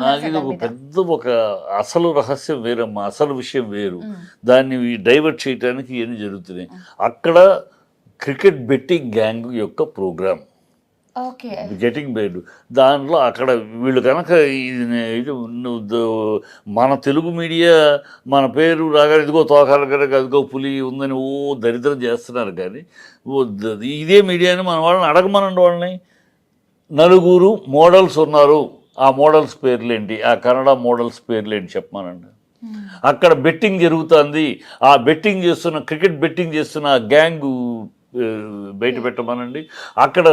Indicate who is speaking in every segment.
Speaker 1: నాకు ఇది ఒక పెద్ద ఒక అసలు రహస్యం వేరమ్మా, అసలు విషయం వేరు. దాన్ని డైవర్ట్ చేయడానికి ఏమి జరుగుతున్నాయి అక్కడ. క్రికెట్ బెట్టింగ్ గ్యాంగ్ యొక్క ప్రోగ్రామ్ గెటింగ్ బెడ్, దాంట్లో అక్కడ వీళ్ళు కనుక ఇది మన తెలుగు మీడియా మన పేరు రాగానే ఇదిగో తోకాల కనుక అదిగో పులి ఉందని దరిద్రం చేస్తున్నారు. కానీ ఇదే మీడియాని మన వాళ్ళని అడగమనండి. వాళ్ళని నలుగురు మోడల్స్ ఉన్నారు, ఆ మోడల్స్ పేర్లేంటి, ఆ కన్నడ మోడల్స్ పేర్లేంటి చెప్పమానండి. అక్కడ బెట్టింగ్ జరుగుతుంది, ఆ బెట్టింగ్ చేస్తున్న క్రికెట్ బెట్టింగ్ చేస్తున్న ఆ గ్యాంగు బయట పెట్టమనండి. అక్కడ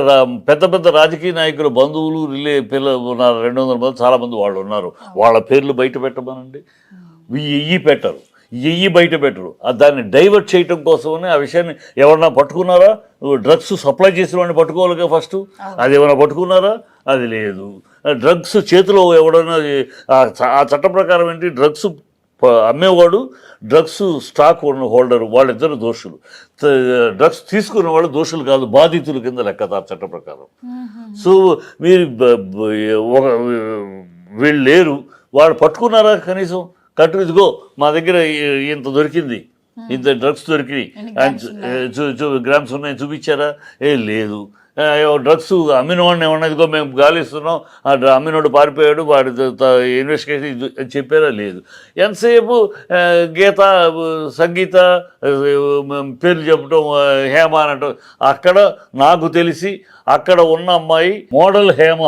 Speaker 1: పెద్ద పెద్ద రాజకీయ నాయకుల బంధువులు పిల్లలు ఉన్నారు, 200 మంది చాలామంది వాళ్ళు ఉన్నారు, వాళ్ళ పేర్లు బయట పెట్టమనండి. ఎయ్యి పెట్టరు, ఎయ్యి బయట పెట్టరు. దాన్ని డైవర్ట్ చేయటం కోసమని ఆ విషయాన్ని ఎవరన్నా పట్టుకున్నారా? డ్రగ్స్ సప్లై చేసిన వాడిని పట్టుకోవాలిగా ఫస్ట్. అది ఏమైనా పట్టుకున్నారా? అది లేదు. డ్రగ్స్ చేతిలో ఎవడన్నా ఆ చట్టం ప్రకారం ఏంటి, డ్రగ్స్ అమ్మేవాడు డ్రగ్స్ స్టాక్ హోల్డరు వాళ్ళిద్దరు దోషులు. డ్రగ్స్ తీసుకున్న వాళ్ళు దోషులు కాదు, బాధితుల కింద లెక్క చట్ట ప్రకారం. సో మీరు వీళ్ళు లేరు, వాళ్ళు పట్టుకున్నారా? కనీసం కట్టు ఇదిగో మా దగ్గర ఇంత దొరికింది, ఇంత డ్రగ్స్ దొరికినాయి, గ్రామ్స్ ఉన్నాయి చూపించారా? లేదు. డ్రగ్స్ అమ్మినవాడిని ఏమన్నా ఇదిగో మేము గాలిస్తున్నాం, ఆ అమ్మినోడు పారిపోయాడు, వాడి ఇన్వెస్టిగేషన్ అని చెప్పారా? లేదు. ఎంతసేపు గీత సంగీత పేర్లు చెప్పటం, హేమ అనటం. అక్కడ నాకు తెలిసి అక్కడ ఉన్న అమ్మాయి మోడల్ హేమ,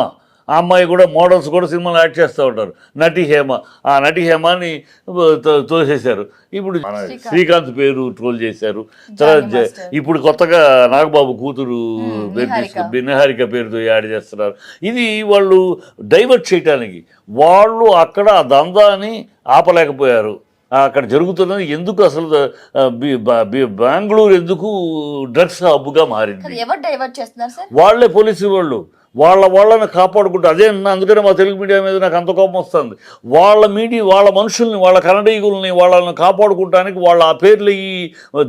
Speaker 1: ఆ అమ్మాయి కూడా మోడల్స్ కూడా సినిమాలు యాక్ట్ చేస్తూ ఉంటారు. నటి హేమ, ఆ నటి హేమని తోసేశారు. ఇప్పుడు శ్రీకాంత్ పేరు ట్రోల్ చేశారు. తర్వాత ఇప్పుడు కొత్తగా నాగబాబు కూతురు నిహారిక పేరుతో యాడ్ చేస్తున్నారు. ఇది వాళ్ళు డైవర్ట్ చేయడానికి. వాళ్ళు అక్కడ ఆ దందాన్ని ఆపలేకపోయారు. అక్కడ జరుగుతున్నది ఎందుకు అసలు బెంగళూరు ఎందుకు డ్రగ్స్ హబ్గా మారింది? వాళ్ళే పోలీసు వాళ్ళు వాళ్ళని కాపాడుకుంటారు. అదే అందుకనే మా తెలుగు మీడియా మీద నాకు అంత కోపం వస్తుంది. వాళ్ళ మనుషుల్ని, వాళ్ళ కన్నడీయుల్ని, వాళ్ళని కాపాడుకుంటానికి వాళ్ళ ఆ పేర్లు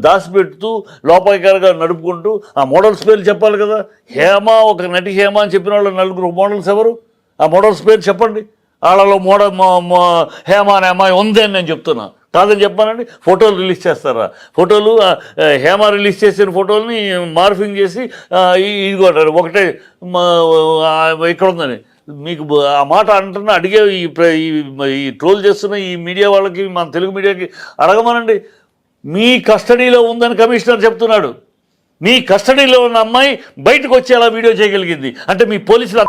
Speaker 1: దాచిపెడుతూ లోపాయికారుగా నడుపుకుంటూ ఆ మోడల్స్ పేర్లు చెప్పాలి కదా. హేమ, ఒక నటి హేమ అని చెప్పిన వాళ్ళు నలుగురు మోడల్స్ ఎవరు? ఆ మోడల్స్ పేరు చెప్పండి. వాళ్ళలో హేమ అనే అమ్మాయి ఉంది అని నేను చెప్తున్నా, కాదని చెప్పానండి. ఫోటోలు రిలీజ్ చేస్తారా? ఫోటోలు హేమ రిలీజ్ చేసిన ఫోటోలని మార్ఫింగ్ చేసి ఇది కొట్టారు. ఒకటే ఇక్కడ ఉందని మీకు ఆ మాట అంటున్నా. అడిగే ఈ ట్రోల్ చేస్తున్న ఈ మీడియా వాళ్ళకి, మన తెలుగు మీడియాకి అడగమనండి. మీ కస్టడీలో ఉందని కమిషనర్ చెప్తున్నాడు. మీ కస్టడీలో ఉన్న అమ్మాయి బయటకు వచ్చి అలా వీడియో చేయగలిగింది అంటే మీ పోలీసులు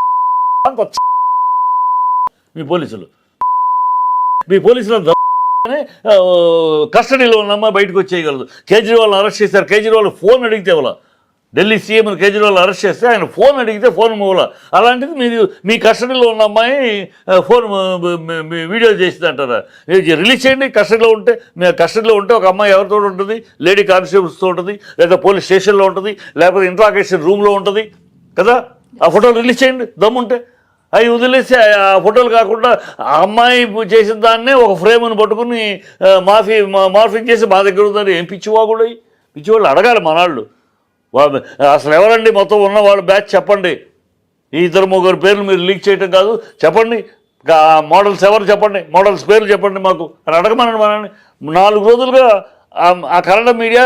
Speaker 1: కస్టడీలో ఉన్న అమ్మాయి బయటకు వచ్చేయగలదు. కేజ్రీవాల్ని అరెస్ట్ చేశారు. కేజ్రీవాల్ ఫోన్ అడిగితే ఇవ్వాల. ఢిల్లీ సీఎంని కేజ్రీవాల్ అరెస్ట్ చేస్తే ఆయన ఫోన్ అడిగితే ఫోన్ ఇవ్వాల. అలాంటిది మీరు మీ కస్టడీలో ఉన్న అమ్మాయి ఫోన్ వీడియో చేసింది అంటారా? రిలీజ్ చేయండి. కస్టడీలో ఉంటే ఒక అమ్మాయి ఎవరితో ఉంటుంది? లేడీ కానిస్టేబుల్స్తో ఉంటుంది, లేదా పోలీస్ స్టేషన్లో ఉంటుంది, లేకపోతే ఇంట్రాగేషన్ రూమ్లో ఉంటుంది కదా. ఆ ఫోటోలు రిలీజ్ చేయండి దమ్ముంటే. అవి వదిలేసి ఆ ఫోటోలు కాకుండా ఆ అమ్మాయి చేసిన దాన్నే ఒక ఫ్రేమ్ని పట్టుకుని మార్ఫింగ్ చేసి మా దగ్గర ఉందని ఏం పిచ్చివాగుడు? పిచ్చివాళ్ళు అడగాలి మనాళ్ళు. అసలు ఎవరండి మొత్తం ఉన్న వాళ్ళ బ్యాచ్ చెప్పండి. ఈ 2-3 పేర్లు మీరు లీక్ చేయటం కాదు, చెప్పండి. మోడల్స్ ఎవరు చెప్పండి, మోడల్స్ పేర్లు చెప్పండి మాకు అని అడగమనండి మనల్ని. 4 రోజులుగా ఆ కన్నడ మీడియా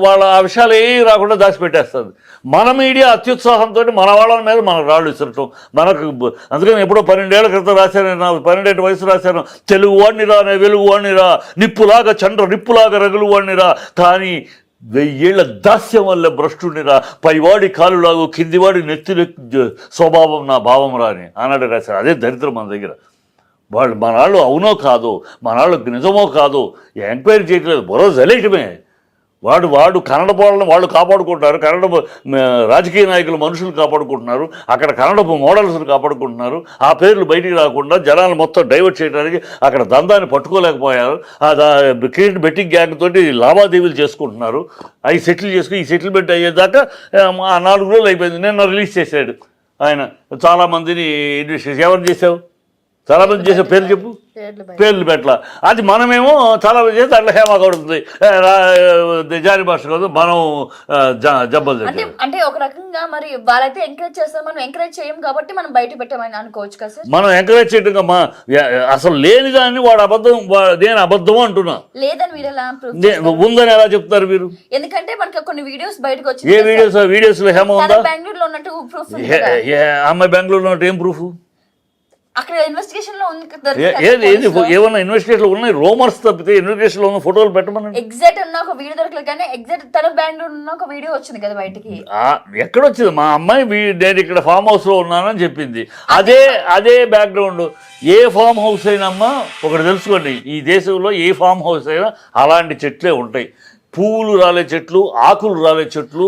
Speaker 1: వాళ్ళ ఆ విషయాలు ఏవి రాకుండా దాచిపెట్టేస్తుంది. మన మీడియా అత్యుత్సాహంతో మన వాళ్ళ మీద మనకు రాళ్ళు ఇసరటం మనకు. అందుకని ఎప్పుడో 12 ఏళ్ల క్రితం రాశాను, నా 12 ఏళ్ల వయసు రాశాను, తెలుగు వాడిని రా, వెలుగు వాడిని రా, నిప్పులాగా నిప్పులాగా రగులు వాడిని రా, కానీ 1000 ఏళ్ల దాస్యం వల్ల భ్రష్టునిరా, పైవాడి కాలులాగు కిందివాడి నెత్తి స్వభావం నా భావం రాని ఆనాడు రాశారు. అదే దరిద్రం మన దగ్గర. మన వాళ్ళు అవునో కాదో, మన వాళ్ళకి నిజమో కాదో ఎంక్వైరీ చేయట్లేదు. బుర్ర జలేయటమే. వాడు కన్నడ వాళ్ళని వాళ్ళు కాపాడుకుంటున్నారు, కన్నడ రాజకీయ నాయకులు మనుషులు కాపాడుకుంటున్నారు, అక్కడ కన్నడ మోడల్స్ని కాపాడుకుంటున్నారు. ఆ పేర్లు బయటికి రాకుండా జనాలు మొత్తం డైవర్ట్ చేయడానికి అక్కడ దందాన్ని పట్టుకోలేకపోయారు. క్రికెట్ బెట్టింగ్ గ్యాంగ్ తోటి లావాదేవీలు చేసుకుంటున్నారు. అవి సెటిల్ చేసుకుని ఈ సెటిల్మెంట్ అయ్యేదాకా ఆ 4 రోజులు అయిపోయింది. నిన్న రిలీజ్ చేశాడు ఆయన చాలామందిని. ఎవరు చేసావు? చాలామంది చేసే పేర్లు చెప్పు. పేర్లు పెట్టాల. అది మనమేమో చాలా చేస్తే అట్లా హేమ కొడుతుంది, జాని భాష కాదు, మనం జబ్బలు.
Speaker 2: అంటే ఒక రకంగా మరి వాళ్ళైతే ఎంకరేజ్ చేస్తారు, మనం ఎంకరేజ్ చేయం కాబట్టి మనం బయట పెట్టామని అనుకోవచ్చు కదా సార్.
Speaker 1: మనం ఎంకరేజ్ చేయడం అసలు లేని దాన్ని వాడు అబద్ధం, నేను అబద్ధం అంటున్నా.
Speaker 2: లేదని మీరు ఎలా
Speaker 1: ఉందని ఎలా చెప్తారు మీరు?
Speaker 2: ఎందుకంటే మనకి కొన్ని వీడియోస్ బయటకు వచ్చి,
Speaker 1: ఏ వీడియోస్ లో హేమ ఉందా?
Speaker 2: బెంగళూరులో ఉన్నట్టు ప్రూఫ్,
Speaker 1: అమ్మాయి బెంగళూరులో ఉన్నట్టు ఏం ప్రూఫ్?
Speaker 2: అక్కడ ఇన్వెస్టిగేషన్ లో
Speaker 1: ఏమన్నా ఇన్వెస్టిగేషన్ లో ఉన్నాయి, రోమర్స్ తప్పితే ఇన్వెస్టిగేషన్ లో ఉన్న ఫోటోలు పెట్టమని.
Speaker 2: ఎగ్జాక్ట్ ఉన్న ఒక వీడియో దొరకలేదు, కానీ ఎగ్జాక్ట్ తన బెంగళూరు ఉన్న ఒక వీడియో వచ్చింది కదా బయటికి.
Speaker 1: ఎక్కడొచ్చింది? మా అమ్మాయి నేను ఇక్కడ ఫామ్ హౌస్ లో ఉన్నానని చెప్పింది. అదే బ్యాక్గ్రౌండ్. ఏ ఫామ్ హౌస్ అయినా అమ్మా ఒకటి తెలుసుకోండి, ఈ దేశంలో ఏ ఫామ్ హౌస్ అయినా అలాంటి చెట్లే ఉంటాయి. పువ్వులు రాలే చెట్లు, ఆకులు రాలే చెట్లు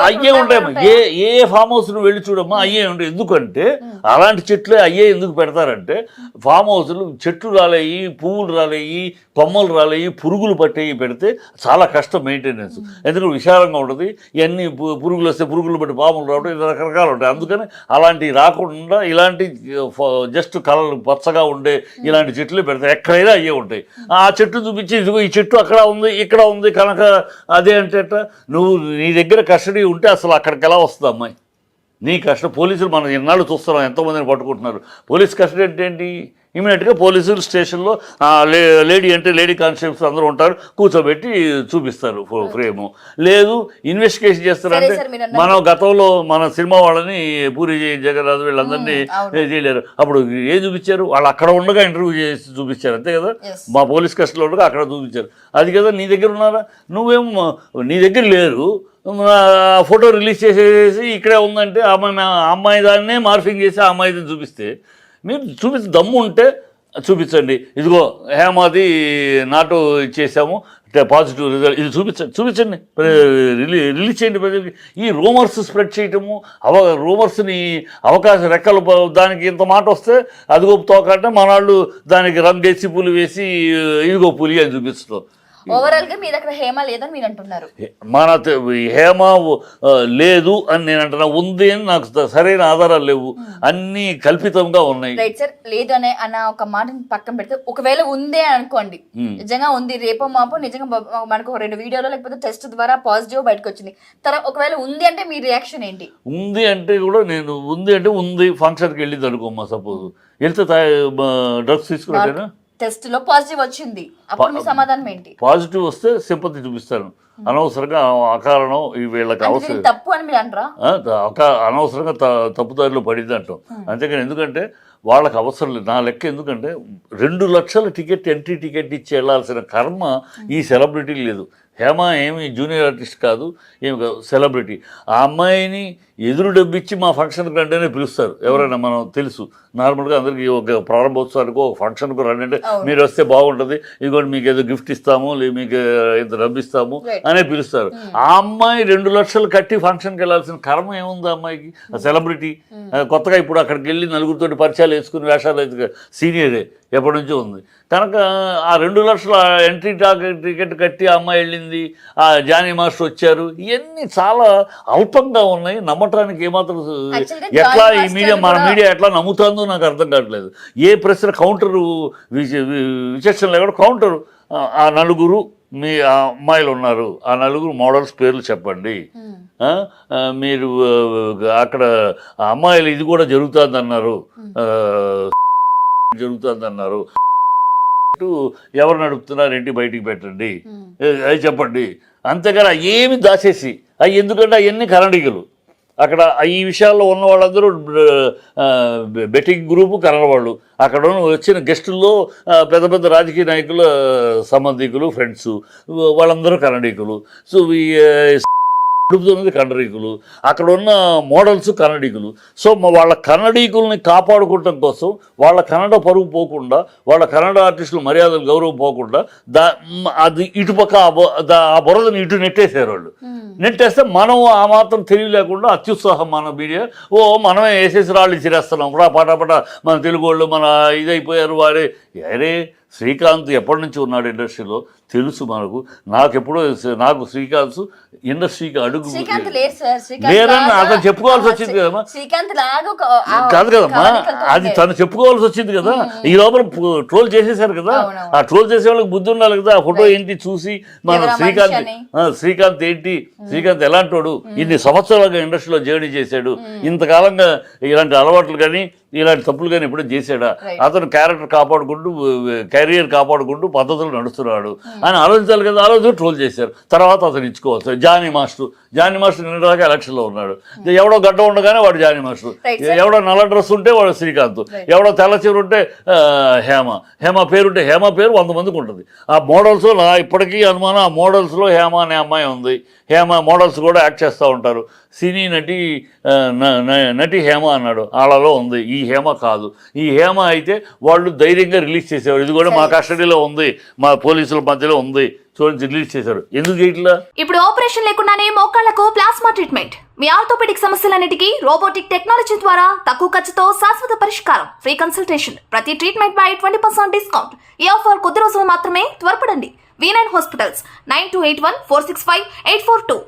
Speaker 1: అయ్యే ఉంటాయమ్మా. ఏ ఫామ్ హౌస్ నువ్వు వెళ్ళి చూడమ్మా అయ్యే ఉంటాయి. ఎందుకంటే అలాంటి చెట్లే అయ్యే ఎందుకు పెడతారంటే, ఫామ్ హౌస్లు చెట్లు రాలేయి, పువ్వులు రాలేయి, కొమ్మలు రాలేయి, పురుగులు పట్టేవి పెడితే చాలా కష్టం మెయింటెనెన్స్. ఎందుకంటే విశాలంగా ఉంటుంది, ఇవన్నీ పురుగులు వస్తే పురుగులు బట్టి పాములు రావడం, ఇది రకరకాలు ఉంటాయి. అందుకని అలాంటివి రాకుండా ఇలాంటి జస్ట్ కలర్ పచ్చగా ఉండే ఇలాంటి చెట్లు పెడతాయి. ఎక్కడైనా అయ్యే ఉంటాయి. ఆ చెట్టు చూపించి ఇదిగో ఈ చెట్టు అక్కడ ఉంది, ఇక్కడ ఉంది కనుక అదే అంటే నువ్వు నీ దగ్గర కస్టడీ ఉంటే అసలు అక్కడికి ఎలా వస్తుంది అమ్మాయి? నీ కస్టడీ పోలీసులు మనం ఎన్నాళ్ళు చూస్తున్నాం, ఎంతోమందిని పట్టుకుంటున్నారు. పోలీస్ కస్టడీ అంటే ఏంటి? ఇమీడియట్గా పోలీసులు స్టేషన్లో లేడీ అంటే లేడీ కానిస్టేబుల్స్ అందరూ ఉంటారు, కూర్చోబెట్టి చూపిస్తారు ఫ్రేము. లేదు ఇన్వెస్టిగేషన్ చేస్తారంటే, మనం గతంలో మన సినిమా వాళ్ళని పూరి జగన్నాథ్ వీళ్ళందరినీ చేయలేరు, అప్పుడు ఏం చూపించారు? వాళ్ళు అక్కడ ఉండగా ఇంటర్వ్యూ చేసి చూపించారు, అంతే కదా. మా పోలీస్ కస్టడీలో ఉండగా అక్కడ చూపించారు. అది కదా నీ దగ్గర ఉన్నారా? నువ్వేమో నీ దగ్గర లేరు, ఫోటో రిలీజ్ చేసేసి ఇక్కడే ఉందంటే అమ్మాయి దాన్నే మార్ఫింగ్ చేసి ఆ అమ్మాయిని చూపిస్తే, మీరు చూపించి దమ్ము ఉంటే చూపించండి. ఇదిగో హేమాది నాటు ఇచ్చేసాము, పాజిటివ్ రిజల్ట్, ఇది చూపించండి, రిలీజ్ చేయండి ప్రజలకి. ఈ రూమర్స్ స్ప్రెడ్ చేయటము, రూమర్స్ని అవకాశం రెక్కలు దానికి ఇంత మాట వస్తే అదిగో తోకంటే మనాళ్ళు దానికి రంగేసి పులి వేసి ఇదిగో పులి అని చూపిస్తాం.
Speaker 2: ఓవరాల్ గా మీ దగ్గర హేమ లేదని మీరు అంటున్నారు.
Speaker 1: మన హేమ లేదు అని నేను అంటున్నా, ఉంది అని నాకు సరైన ఆధారాలు లేవు, అన్ని కల్పితంగా ఉన్నాయి.
Speaker 2: రైట్ సార్, లేదు అన్న ఒక మాటని పక్కన పెడితే, ఒకవేళ ఉందే అనుకోండి, నిజంగా ఉంది, రేపో మాపో నిజంగా మనకు 2 వీడియోలో లేకపోతే టెస్ట్ ద్వారా పాజిటివ్ బయటకు వచ్చింది, తర్వాత ఒకవేళ ఉంది అంటే మీ రియాక్షన్ ఏంటి?
Speaker 1: ఉంది అంటే కూడా నేను ఉంది ఫంక్షన్కి వెళ్ళింది అనుకోమ్మా, సపోజ్ వెళ్తే డ్రగ్స్ తీసుకున్నాను,
Speaker 2: టెస్ట్ లో పాజిటివ్ వచ్చింది, అప్పుడు మీ సమాధానం ఏంటి?
Speaker 1: పాజిటివ్ వస్తే సింపతి చూపిస్తాను. అనవసరంగా అకారణం వీళ్ళకి అవసరం
Speaker 2: తప్పు అని మీరు అంటారా?
Speaker 1: అనవసరంగా తప్పుదారిలో పడింది అంటాం. అంతేకాని ఎందుకంటే వాళ్ళకి అవసరం లేదు నా లెక్క. ఎందుకంటే 2 లక్షల టికెట్, ఎంట్రీ టికెట్ ఇచ్చి వెళ్ళాల్సిన కర్మ ఈ సెలబ్రిటీకి లేదు. హేమ ఏమి జూనియర్ ఆర్టిస్ట్ కాదు, ఏమి కాదు, సెలబ్రిటీ. ఆ అమ్మాయిని ఎదురు డబ్బిచ్చి మా ఫంక్షన్కి రండి అనే పిలుస్తారు ఎవరైనా, మనం తెలుసు. నార్మల్గా అందరికీ ఒక ప్రారంభోత్సవానికి ఒక ఫంక్షన్కు రండి అంటే, మీరు వస్తే బాగుంటుంది, ఇదిగోండి మీకు ఏదో గిఫ్ట్ ఇస్తాము, మీకు ఇంత డబ్బు ఇస్తాము అనే పిలుస్తారు. ఆ అమ్మాయి 2 లక్షలు కట్టి ఫంక్షన్కి వెళ్ళాల్సిన కర్మ ఏముంది ఆ అమ్మాయికి? ఆ సెలబ్రిటీ కొత్తగా ఇప్పుడు అక్కడికి వెళ్ళి నలుగురితోటి పరిచయాలు వేసుకుని వేషాలు అయితే సీనియరే ఎప్పటి నుంచో ఉంది కనుక ఆ 2 లక్షల ఎంట్రీ టికెట్ కట్టి ఆ అమ్మాయి వెళ్ళింది, ఆ జానీ మాస్టర్ వచ్చారు, ఇవన్నీ చాలా అల్పంగా ఉన్నాయి. నమ్మటానికి ఏమాత్రం ఎట్లా ఈ మీడియా, మన మీడియా ఎట్లా నమ్ముతుందో నాకు అర్థం కావట్లేదు. ఏ ప్రశ్న కౌంటరు విచక్షణ లేకుండా కౌంటరు, ఆ 4 మీ అమ్మాయిలు ఉన్నారు, ఆ 4 మోడల్స్ పేర్లు చెప్పండి, మీరు అక్కడ అమ్మాయిలు ఇది కూడా జరుగుతుందన్నారు, ఎవరు నడుపుతున్నారు ఏంటి బయటికి పెట్టండి, అది చెప్పండి. అంతేగాని ఏమి దాచేసి అవి, ఎందుకంటే అవన్నీ కన్నడిగలు. అక్కడ ఈ విషయాల్లో ఉన్న వాళ్ళందరూ బెట్టింగ్ గ్రూపు కన్నడ వాళ్ళు. అక్కడ వచ్చిన గెస్టుల్లో పెద్ద పెద్ద రాజకీయ నాయకుల సంబంధికులు, ఫ్రెండ్స్, వాళ్ళందరూ కన్నడికులు. సో నడుపుతున్నది కన్నడీకులు, అక్కడ ఉన్న మోడల్స్ కన్నడీకులు. సో వాళ్ళ కన్నడీకుల్ని కాపాడుకోవటం కోసం, వాళ్ళ కన్నడ పరుగు పోకుండా, వాళ్ళ కన్నడ ఆర్టిస్టుల మర్యాదలు గౌరవం పోకుండా అది ఇటుపక్క ఆ బురదని ఇటు నెట్టేశారు వాళ్ళు. నెట్టేస్తే మనం ఆ మాత్రం తెలివి లేకుండా అత్యుత్సాహం మన మీడియా, మనమే వేసేసి రాళ్ళు ఇచ్చిరేస్తున్నాం, పటాపట మన తెలుగు వాళ్ళు మన ఇదైపోయారు వారే. అరే శ్రీకాంత్ ఎప్పటి నుంచి ఉన్నాడు ఇండస్ట్రీలో తెలుసు మనకు. నాకు శ్రీకాంత్ ఇండస్ట్రీకి అడుగు
Speaker 2: శ్రీకాంత్ లేరు సార్.
Speaker 1: లేరని అతను చెప్పుకోవాల్సి వచ్చింది కదమ్మా.
Speaker 2: శ్రీకాంత్ లాగా
Speaker 1: కాదు కదమ్మా, అది తను చెప్పుకోవాల్సి వచ్చింది కదా. ఈ లోపల ట్రోల్ చేసేసారు కదా. ఆ ట్రోల్ చేసే వాళ్ళకి బుద్ధి ఉండాలి కదా. ఆ ఫోటో ఏంటి చూసి మన శ్రీకాంత్ ఏంటి, శ్రీకాంత్ ఎలాంటోడు, ఇన్ని సంవత్సరాలుగా ఇండస్ట్రీలో జర్నీ చేశాడు, ఇంతకాలంగా ఇలాంటి అలవాట్లు కానీ ఇలాంటి తప్పులు కానీ ఎప్పుడూ చేశాడా, అతను క్యారెక్టర్ కాపాడుకుంటూ కెరియర్ కాపాడుకుంటూ పద్ధతులు నడుస్తున్నాడు అని ఆలోచించాలి కదా. ఆలోచన ట్రోల్ చేశారు. తర్వాత అతను ఇచ్చుకోవచ్చు. జానీ మాస్టర్ నిన్నదాకా ఎలక్షన్లో ఉన్నాడు. ఎవడో గడ్డ ఉండగానే వాడు జానీ మాస్టర్, ఎవడో నల్ల డ్రెస్ ఉంటే వాడు శ్రీకాంత్, ఎవడో తెల్ల చీర ఉంటే హేమ పేరుంటే హేమ పేరు 100 మందికి ఉంటుంది. ఆ మోడల్స్ నా ఇప్పటికీ అనుమానం, ఆ మోడల్స్లో హేమ అనే అమ్మాయి ఉంది. హేమ మోడల్స్ కూడా యాక్ట్ చేస్తూ ఉంటారు. సినీ నటి హేమ అన్నాడు, వాళ్ళలో ఉంది. ఈ హేమ కాదు. ఈ హేమ అయితే వాళ్ళు ధైర్యంగా రిలీజ్ చేసేవారు. ఇది కూడా మా కస్టడీలో ఉంది, మా పోలీసుల మధ్యలో ఉంది, చూడండి రిలీజ్ చేశారు. ఎందుకు చేయట్లా?
Speaker 3: ఇప్పుడు ఆపరేషన్ లేకుండానే మోకాళ్లకు ప్లాస్మా ట్రీట్మెంట్. మీ ఆర్థోపెడిక్ సమస్యలన్నిటికీ రోబోటిక్ టెక్నాలజీ ద్వారా తక్కువ ఖర్చుతో శాశ్వత పరిష్కారం. Free consultation. ప్రతి ట్రీట్మెంట్ పై 20% డిస్కౌంట్. ఈ ఆఫర్ కొద్ది రోజులు మాత్రమే. త్వరపడండి. V9 hospitals 9281465842.